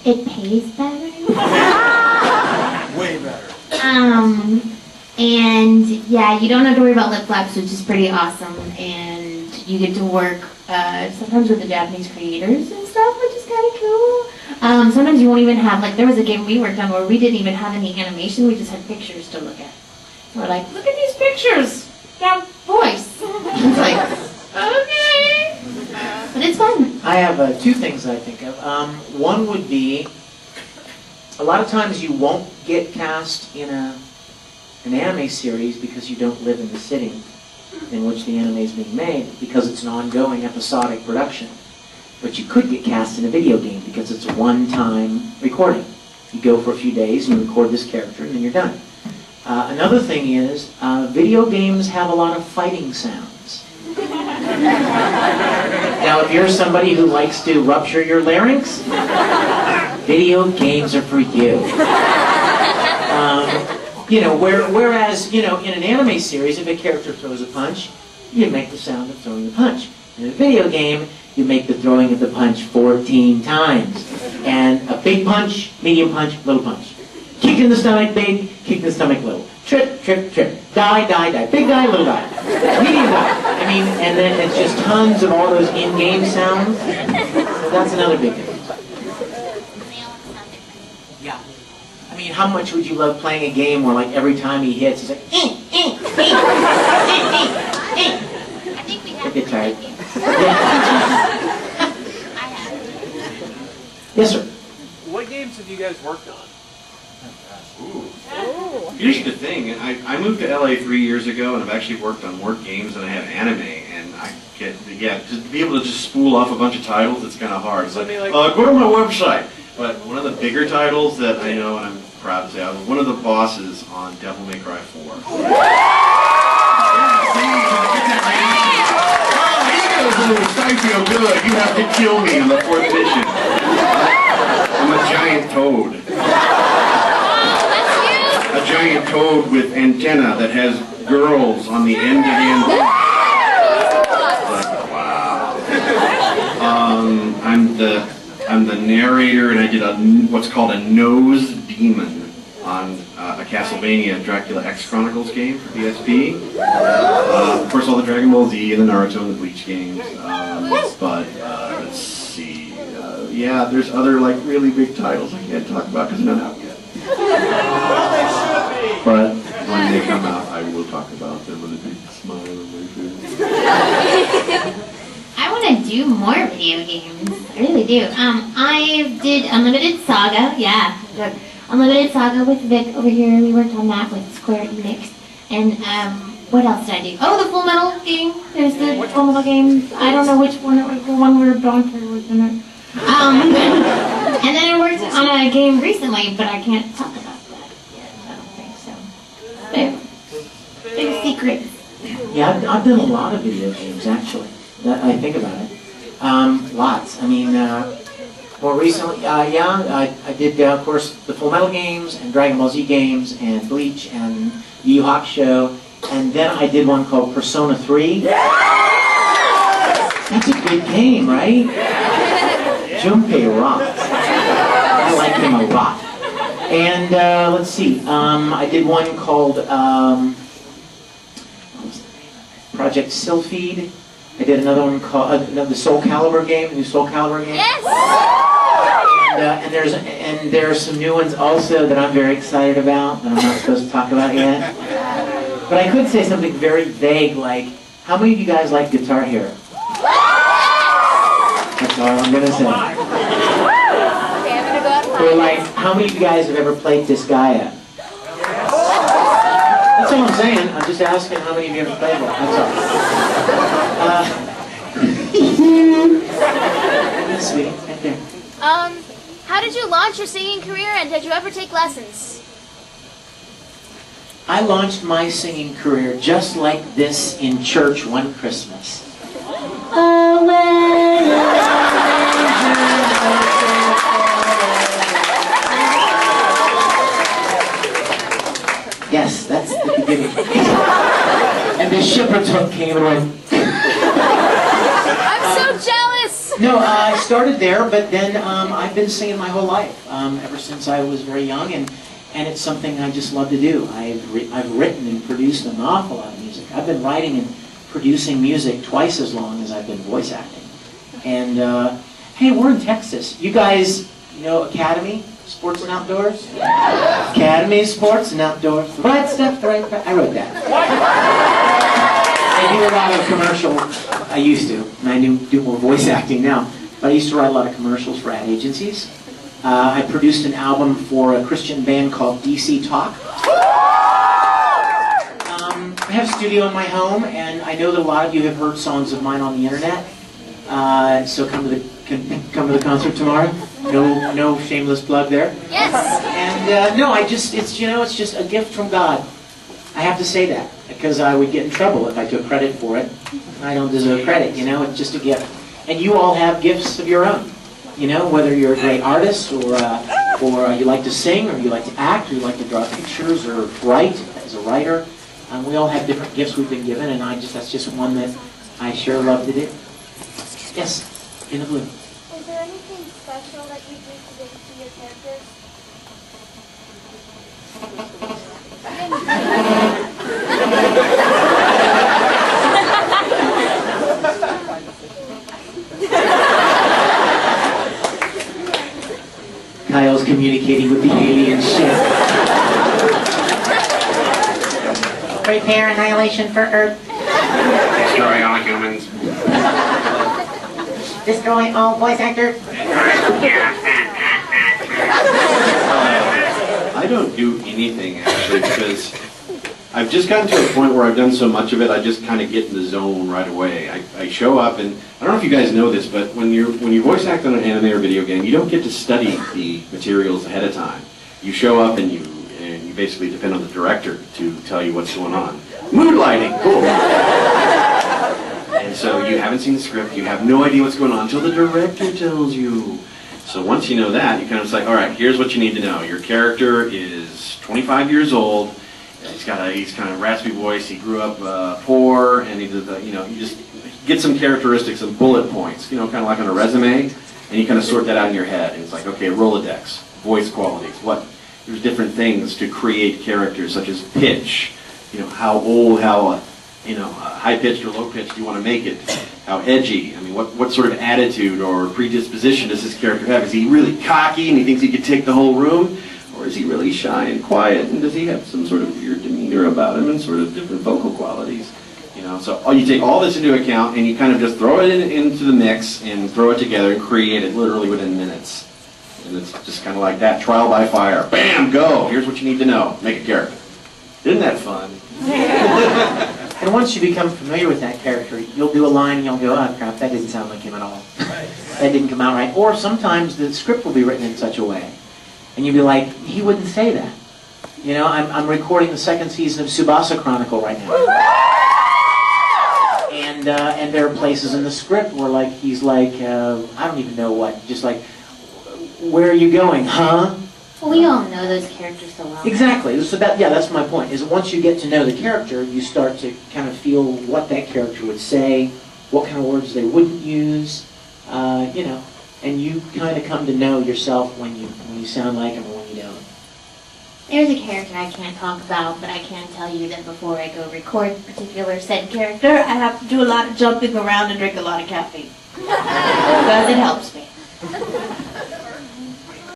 It pays better. Way better. And yeah, you don't have to worry about lip flaps, which is pretty awesome. And you get to work sometimes with the Japanese creators and stuff, which is kind of cool. Sometimes you won't even have, like, there was a game we worked on where we didn't even have any animation, we just had pictures to look at. We're like, look at these pictures! Now, voice! It's like, okay! But it's fun. I have two things I think of. One would be, a lot of times you won't get cast in an anime series because you don't live in the city in which the anime is being made, because it's an ongoing episodic production. But you could get cast in a video game because it's a one-time recording. You go for a few days and you record this character and then you're done. Another thing is, video games have a lot of fighting sounds. Now, if you're somebody who likes to rupture your larynx, video games are for you. You know, whereas, you know, in an anime series, if a character throws a punch, you make the sound of throwing the punch. In a video game, you make the throwing of the punch 14 times. And a big punch, medium punch, little punch. Kick in the stomach, big, kick in the stomach, little. Trip, trip, trip. Die, die, die. Big die, little die. Medium die. I mean, and then it's just tons of all those in-game sounds. So that's another big difference. Yeah. I mean, how much would you love playing a game where, like, every time he hits, he's like, I think we I have get tired. I have. Yes, sir. What games have you guys worked on? Ooh. Here's the thing, I moved to LA 3 years ago, and I've actually worked on more games than I have anime, and I get, yeah, to be able to just spool off a bunch of titles, it's kind of hard. It's like, go to my website. But one of the bigger titles that I know, and I'm proud to say, I was one of the bosses on Devil May Cry 4. I feel good. You have to kill me on the 4th mission. I'm a giant toad. A giant toad with antenna that has girls on the end-to-end. Wow. I'm the narrator, and I did what's called a nose demon on a Castlevania Dracula X Chronicles game for PSP. Of course, all the Dragon Ball Z and the Naruto and the Bleach games. But let's see. Yeah, there's other like really big titles I can't talk about because they're not out yet. But when they come out, I will talk about them with a big smile on my face. I want to do more video games. I really do. I did Unlimited Saga. Yeah, look, Unlimited Saga with Vic over here. We worked on that with Square Enix. And what else did I do? Oh, the Full Metal game. There's the Full Metal game. I don't know which one. It was the one where Dante was in it. And then I worked on a game recently, but I can't talk about that yet. I don't think so. Big secrets. Yeah, I've done a lot of video games, actually. I think about it. Lots. I mean, more recently, yeah, I did, of course, the Full Metal games, and Dragon Ball Z games, and Bleach, and Yu Yu Hakusho, and then I did one called Persona 3. That's a good game, right? Junpei rocks. I like him a lot. And, let's see, I did one called, what was the name of it? Project Sylphid. I did another one called the Soul Calibur game, the new Soul Calibur game. Yes! And there's some new ones also that I'm very excited about that I'm not supposed to talk about yet. But I could say something very vague like, how many of you guys like Guitar Hero? That's all I'm gonna say. Or like, how many of you guys have ever played Disgaea? That's all I'm saying. I'm just asking how many of you ever played that. That's all. Sweetie, right there. How did you launch your singing career, and did you ever take lessons? I launched my singing career just like this in church one Christmas. Yes, that's the beginning. And the shepherd's hook came and went. I'm So jealous! No, I started there, but then I've been singing my whole life, ever since I was very young, and it's something I just love to do. I've written and produced an awful lot of music. I've been writing and producing music twice as long as I've been voice acting. And hey, we're in Texas. You guys know Academy Sports and Outdoors? Academy Sports and Outdoors. The right stuff, the right. I wrote that. I do a lot of commercials. I used to, and I do more voice acting now. But I used to write a lot of commercials for ad agencies. I produced an album for a Christian band called DC Talk. I have a studio in my home, and I know that a lot of you have heard songs of mine on the internet. So come to the concert tomorrow. No shameless plug there. Yes. And no, it's just a gift from God. I have to say that because I would get in trouble if I took credit for it. I don't deserve credit. It's just a gift. And you all have gifts of your own. Whether you're a great artist or you like to sing or you like to act or you like to draw pictures or write as a writer. We all have different gifts we've been given, and that's just one that I sure love to do. Yes, in the blue. Is there anything special that you do to your characters? Kyle's communicating with the alien ship. Prepare annihilation for Earth. Destroy all humans. Destroy all voice actors. I don't do anything actually because I've just gotten to a point where I've done so much of it, I just kind of get in the zone right away. I show up, and I don't know if you guys know this, but when you voice act on an anime or video game, you don't get to study the materials ahead of time. You show up and you basically depend on the director to tell you what's going on. Mood lighting, cool. And so you haven't seen the script, you have no idea what's going on until the director tells you. So once you know that, you kind of say, all right, here's what you need to know. Your character is 25 years old. He's kind of raspy voice. He grew up poor, and you just get some characteristics, some bullet points, kind of like on a resume, and you kind of sort that out in your head. And it's like, okay, Rolodex, voice qualities. There's different things to create characters, such as pitch. How old, how high pitched or low pitched do you want to make it? How edgy? I mean, what sort of attitude or predisposition does this character have? Is he really cocky and he thinks he could take the whole room? Or is he really shy and quiet, and does he have some sort of weird demeanor about him and sort of different vocal qualities? So you take all this into account and you kind of just throw it into the mix and throw it together and create it literally within minutes. And it's just kind of like that, trial by fire. Bam, go! Here's what you need to know. Make a character. Isn't that fun? And once you become familiar with that character, you'll do a line and you'll go, oh crap, that didn't sound like him at all. That didn't come out right. Or sometimes the script will be written in such a way. And you'll be like, he wouldn't say that. I'm recording the second season of Tsubasa Chronicle right now. And there are places in the script where he's like, I don't even know what, just like, where are you going, huh? Well, we all know those characters so well. Exactly. So that's my point, is once you get to know the character, you start to kind of feel what that character would say, what kind of words they wouldn't use, and you kind of come to know yourself when you sound like them or when you don't. There's a character I can't talk about, but I can tell you that before I go record a particular said character, I have to do a lot of jumping around and drink a lot of caffeine. Because it helps me.